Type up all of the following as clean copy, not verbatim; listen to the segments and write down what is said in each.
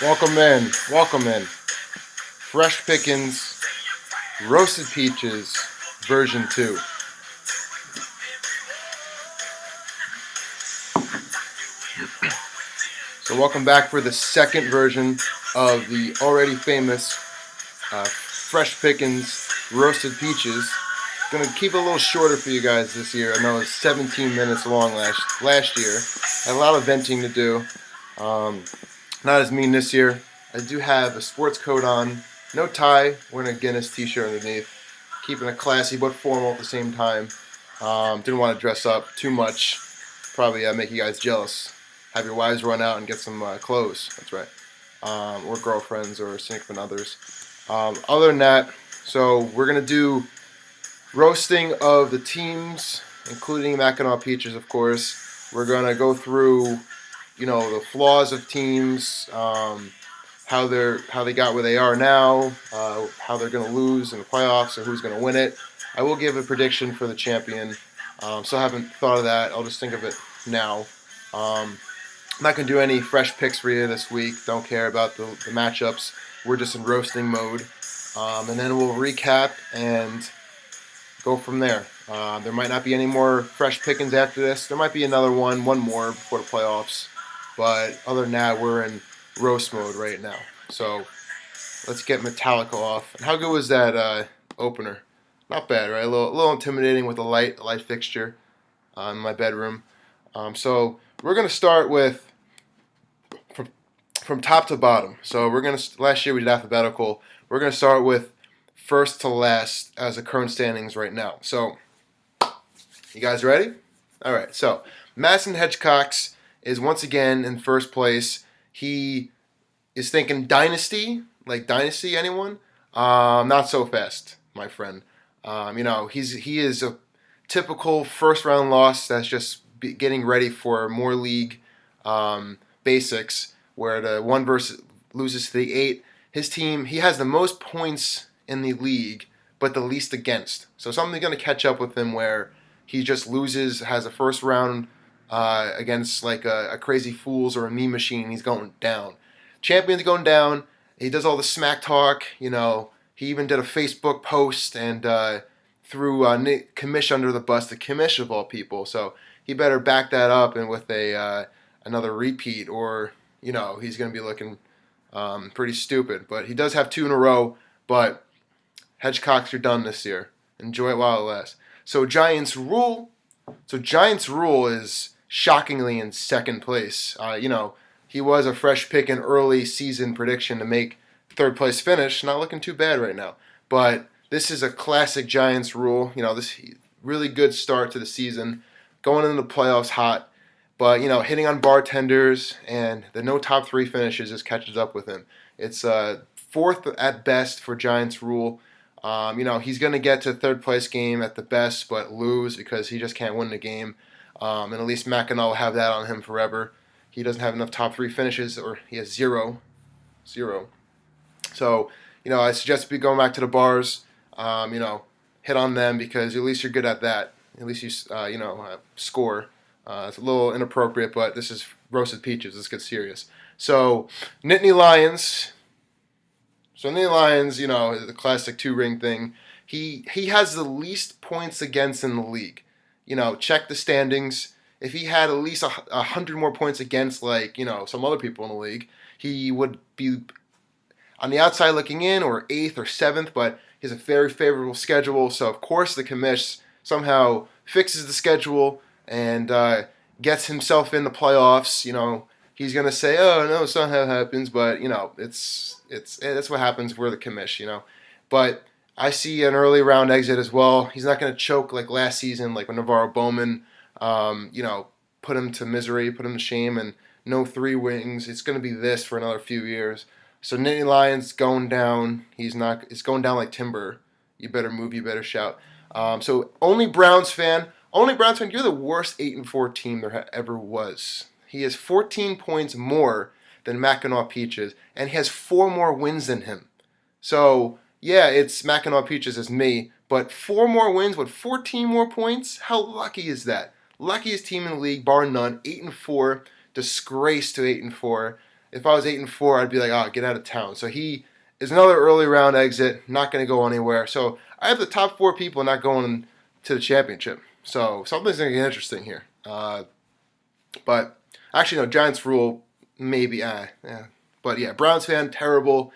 Welcome in. Fresh Pickins, Roasted Peaches, version 2. So welcome back for the second version of the already famous Fresh Pickins, Roasted Peaches. Gonna keep it a little shorter for you guys this year. I know it's 17 minutes long last year. Had a lot of venting to do. Not as mean this year. I do have a sports coat on, no tie, wearing a Guinness t-shirt underneath, keeping it classy but formal at the same time. Didn't want to dress up too much, probably make you guys jealous. Have your wives run out and get some clothes, that's right, or girlfriends or significant others. Other than that, so we're going to do roasting of the teams, including Mackinac Peaches, of course. We're going to go through the flaws of teams, how they got where they are now, how they're going to lose in the playoffs, or who's going to win it. I will give a prediction for the champion. Still haven't thought of that. I'll just think of it now. I'm not going to do any fresh picks for you this week. Don't care about the matchups. We're just in roasting mode. And then we'll recap and go from there. There might not be any more fresh pickings after this. There might be one more before the playoffs. But other than that, we're in roast mode right now. So let's get Metallica off. And how good was that opener? Not bad, right? A little intimidating with a light fixture in my bedroom. So we're gonna start with from top to bottom. So last year we did alphabetical. We're gonna start with first to last as the current standings right now. So you guys ready? All right. So Madison Hedgecox is once again in first place. He is thinking dynasty, like dynasty. Anyone? Not so fast, my friend. He is a typical first round loss that's just getting ready for more league basics, where the one versus loses to the 8. His team, he has the most points in the league, but the least against. So something's going to catch up with him where he just loses, has a first round against like a Crazy Fools or a Meme Machine. He's going down. Champion's going down. He does all the smack talk. He even did a Facebook post and threw Nick Kamish under the bus, the Kamish of all people. So he better back that up and with another repeat, or he's going to be looking pretty stupid. But he does have 2 in a row. But Hedgecox, you're done this year. Enjoy it while it lasts. So Giants Rule is shockingly in second place. He was a fresh pick in early season prediction to make third place finish. Not looking too bad right now. But this is a classic Giants Rule. This really good start to the season. Going into the playoffs hot. But, hitting on bartenders and the no top 3 finishes just catches up with him. It's fourth at best for Giants Rule. He's going to get to third place game at the best, but lose because he just can't win the game. And at least Mackinac will have that on him forever. He doesn't have enough top 3 finishes, or he has zero. So, I suggest going back to the bars, hit on them, because at least you're good at that. At least you, score. It's a little inappropriate, but this is Roasted Peaches. Let's get serious. So, Nittany Lions. The classic 2-ring thing. He has the least points against in the league. Check the standings. If he had at least 100 more points against, some other people in the league, he would be on the outside looking in, or 8th or 7th, but he has a very favorable schedule. So, of course, the commish somehow fixes the schedule and gets himself in the playoffs. He's going to say, oh, no, it's not how it happens, but, that's what happens for the commish, But I see an early round exit as well. He's not going to choke like last season, like when Navarro Bowman, put him to misery, put him to shame, and no 3 wings. It's going to be this for another few years. So Nittany Lions going down. It's going down like timber. You better move. You better shout. So only Browns fan, you're the worst 8-4 team there ever was. He has 14 points more than Mackinac Peaches, and he has 4 more wins than him. So, yeah, it's Mackinac Peaches as me, but 4 more wins with 14 more points? How lucky is that? Luckiest team in the league, bar none. 8-4, disgrace to 8-4. If I was 8-4, I'd be like, oh, get out of town. So he is another early round exit, not going to go anywhere. So I have the top 4 people not going to the championship. So something's going to get interesting here. But actually, no, Giants rule, maybe. Yeah. But yeah, Browns fan, terrible.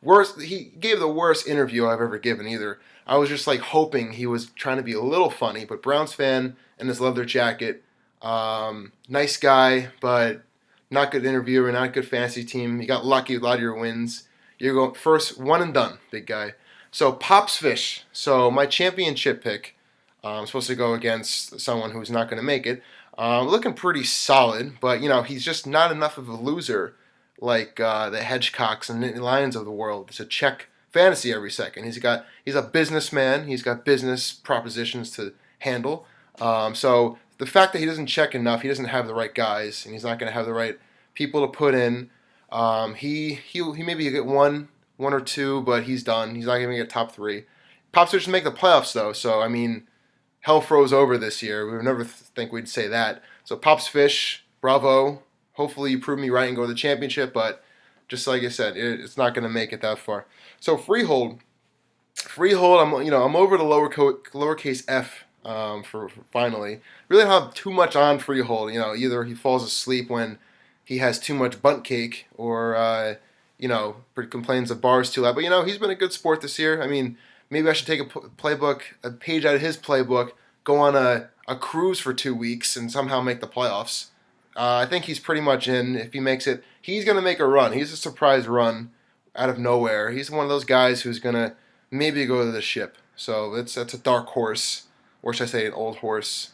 Worst. He gave the worst interview I've ever given either. I was just like hoping he was trying to be a little funny, but Browns fan in his leather jacket. Nice guy, but not good interviewer, not good fantasy team. You got lucky with a lot of your wins. You're going first, one and done, big guy. So Pops Fish. So my championship pick. I'm supposed to go against someone who's not going to make it. Looking pretty solid, but he's just not enough of a loser like the Hedgecocks and Nittany Lions of the world to check fantasy every second. He's a businessman. He's got business propositions to handle. So the fact that he doesn't check enough, he doesn't have the right guys, and he's not going to have the right people to put in. He maybe get one or two, but he's done. He's not going to get top 3. Pops Fish make the playoffs though, so I mean, hell froze over this year. We would never think we'd say that. So Pops Fish, bravo. Hopefully you prove me right and go to the championship, but just like I said, it's not going to make it that far. So Freehold, I'm over the lowercase f for finally. Really don't have too much on Freehold. Either he falls asleep when he has too much bunt cake, or complains of bars too loud. But he's been a good sport this year. I mean, maybe I should take a page out of his playbook, go on a cruise for 2 weeks, and somehow make the playoffs. I think he's pretty much in. If he makes it, he's going to make a run. He's a surprise run out of nowhere. He's one of those guys who's going to maybe go to the ship. So that's a dark horse, or should I say an old horse.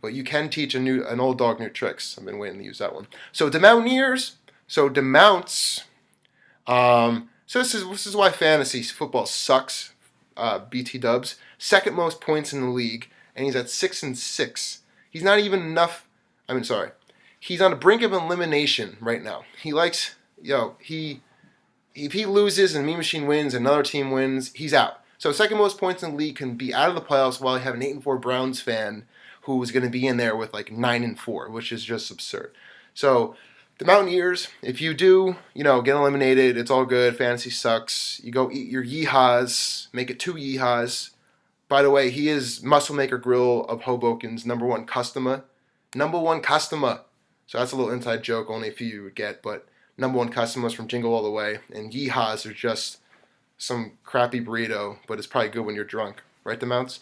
But you can teach an old dog new tricks. I've been waiting to use that one. So the Mountaineers. So the Mounts. So this is why fantasy football sucks. BT Dubs, second most points in the league, and he's at 6-6. He's not even enough. He's on the brink of elimination right now. If he loses and Mean Machine wins, another team wins, he's out. So second most points in the league can be out of the playoffs while you have an 8-4 Browns fan who's going to be in there with like 9-4, which is just absurd. So the Mountaineers, if you do, get eliminated, it's all good. Fantasy sucks. You go eat your yeehaws, make it 2 yeehaws. By the way, he is Muscle Maker Grill of Hoboken's #1 customer. #1 customer. So that's a little inside joke only a few you would get, but #1 customers from Jingle All the Way. And yeehaws are just some crappy burrito, but it's probably good when you're drunk. Right, the Mounts?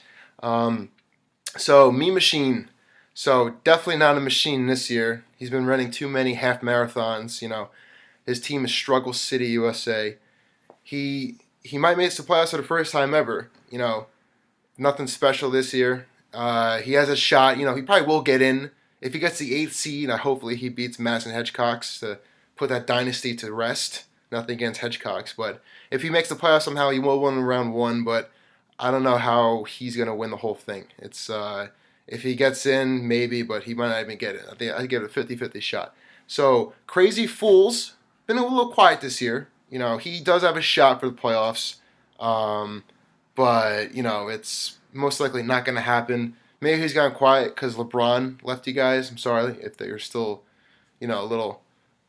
So, Mean Machine. So, definitely not a machine this year. He's been running too many half marathons. His team is Struggle City, USA. He might make it to playoffs for the first time ever. Nothing special this year. He has a shot. He probably will get in. If he gets the 8th seed, hopefully he beats Madison Hedgehocks to put that dynasty to rest. Nothing against Hedgehocks, but if he makes the playoffs somehow, he will win round 1, but I don't know how he's going to win the whole thing. It's if he gets in, maybe, but he might not even get it. I give it a 50-50 shot. So, Crazy Fools, been a little quiet this year. He does have a shot for the playoffs, but, it's most likely not going to happen. Maybe he's gone quiet because LeBron left you guys. I'm sorry if you're still, a little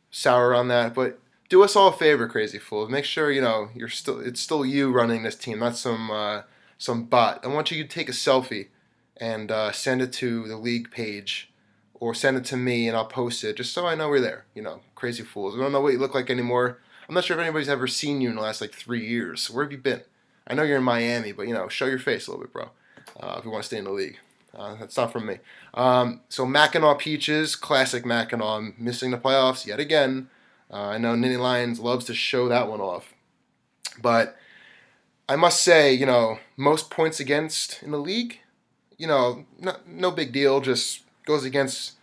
sour on that. But do us all a favor, Crazy Fools. Make sure, it's still you running this team, not some bot. I want you to take a selfie and send it to the league page, or send it to me and I'll post it just so I know we're there. Crazy Fools. I don't know what you look like anymore. I'm not sure if anybody's ever seen you in the last 3 years. Where have you been? I know you're in Miami, but show your face a little bit, bro. If you want to stay in the league. That's not from me. So Mackinac Peaches, classic Mackinac, missing the playoffs yet again. I know Nittany Lions loves to show that one off. But I must say, most points against in the league, no big deal. Just goes against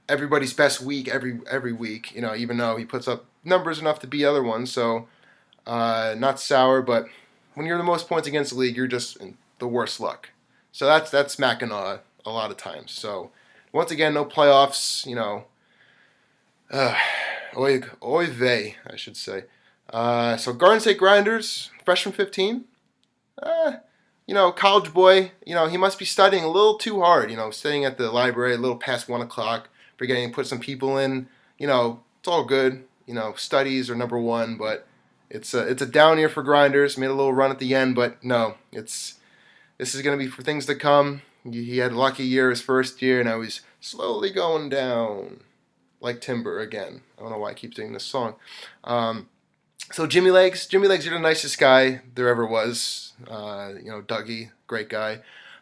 everybody's best week every week. Even though he puts up numbers enough to beat other ones. So not sour, but when you're the most points against the league, you're just in the worst luck. So that's Mackinac a lot of times. So once again, no playoffs. Oy vey, I should say. So Garden State Grinders, freshman 15. College boy. He must be studying a little too hard. Staying at the library a little past 1 o'clock, forgetting to put some people in. It's all good. studies are number one, but it's a down year for Grinders. Made a little run at the end, but no, this is going to be for things to come. He had a lucky year his first year, and now he's slowly going down like timber again. I don't know why I keep singing this song. So Jimmy Legs, you're the nicest guy there ever was. Dougie, great guy.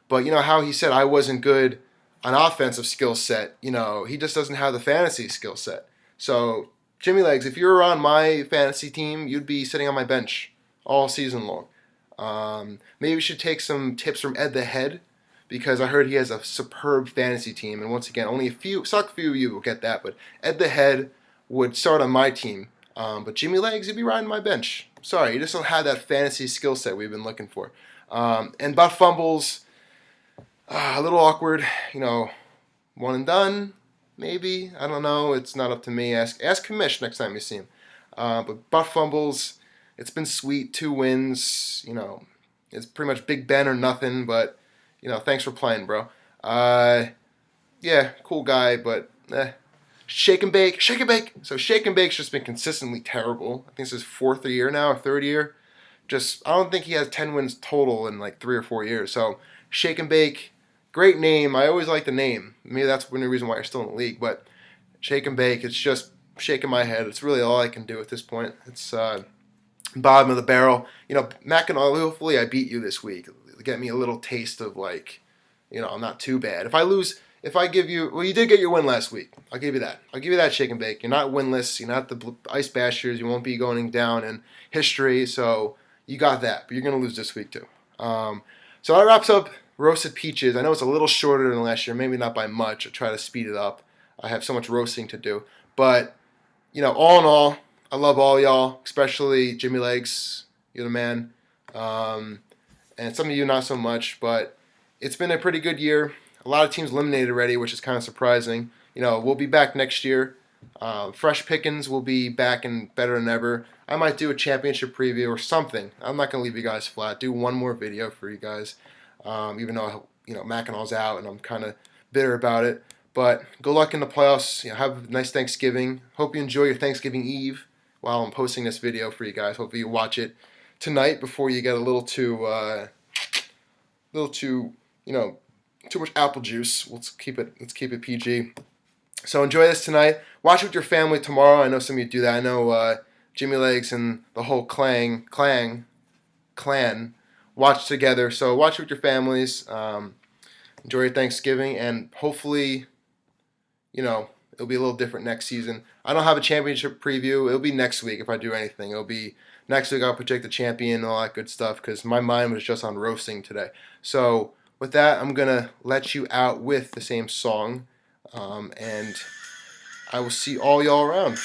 But how he said I wasn't good on offensive skill set. He just doesn't have the fantasy skill set. So Jimmy Legs, if you were on my fantasy team, you'd be sitting on my bench all season long. Maybe we should take some tips from Ed the Head, because I heard he has a superb fantasy team. And once again, only a few of you will get that. But Ed the Head would start on my team. But Jimmy Legs, he'd be riding my bench. Sorry, he just don't have that fantasy skill set we've been looking for. And Butt Fumbles, a little awkward. One and done, maybe. I don't know. It's not up to me. Ask Kamish next time you see him. But Butt Fumbles, it's been sweet. 2 wins. It's pretty much Big Ben or nothing. But thanks for playing, bro. Yeah, cool guy, but Shake and Bake. So Shake and Bake's just been consistently terrible. I think it's his 4th year now, or 3rd year. I don't think he has 10 wins total in like 3 or 4 years. So Shake and Bake, great name. I always like the name. Maybe that's one reason why you're still in the league. But Shake and Bake, it's just shaking my head. It's really all I can do at this point. It's bottom of the barrel. Mac and Ollie, hopefully I beat you this week. Get me a little taste of I'm not too bad. If I give you, well, you did get your win last week. I'll give you that. Shake and Bake. You're not winless. You're not the Ice Bashers. You won't be going down in history. So you got that. But you're going to lose this week too. So that wraps up Roasted Peaches. I know it's a little shorter than last year. Maybe not by much. I try to speed it up. I have so much roasting to do. But, all in all, I love all y'all, especially Jimmy Legs. You're the man. And some of you not so much, but it's been a pretty good year. A lot of teams eliminated already, which is kind of surprising. We'll be back next year. Fresh Pickens will be back and better than ever. I might do a championship preview or something. I'm not going to leave you guys flat. Do one more video for you guys, even though Mac and all's out and I'm kind of bitter about it. But good luck in the playoffs. Have a nice Thanksgiving. Hope you enjoy your Thanksgiving Eve while I'm posting this video for you guys. Hopefully you watch it tonight before you get a little too too much apple juice. Let's keep it PG. So enjoy this tonight. Watch with your family tomorrow. I know some of you do that. I know Jimmy Legs and the whole clan watch together. So watch with your families. Enjoy your Thanksgiving, and hopefully, it'll be a little different next season. I don't have a championship preview. It'll be next week if I do anything. It'll be next week. I'll project the champion and all that good stuff because my mind was just on roasting today. So with that, I'm going to let you out with the same song, and I will see all y'all around.